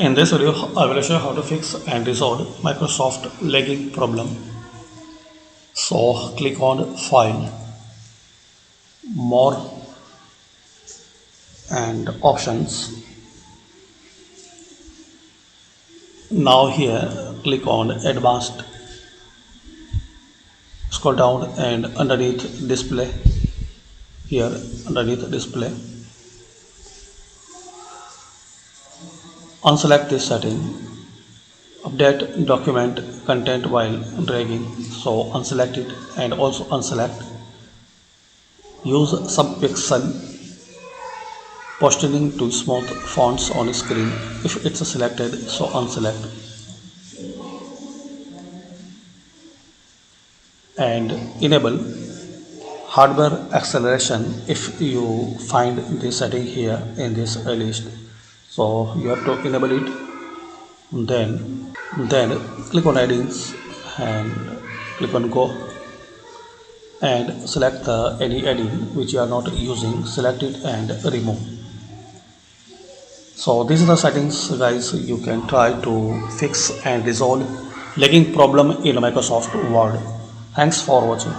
In this video, I will show you how to fix and resolve Microsoft lagging problem. So click on File, More and Options. Now here click on Advanced. Scroll down and underneath Display. Here underneath Display, unselect this setting. Update document content while dragging. So unselect it and also unselect. Use subpixel positioning to smooth fonts on screen. If it's selected, so unselect. And enable hardware acceleration if you find this setting here in this list. So you have to enable it. Then click on add-ins and click on go and select any add-in which you are not using. Select it and remove. So these are the settings, guys. You can try to fix and resolve lagging problem in Microsoft Word. Thanks for watching.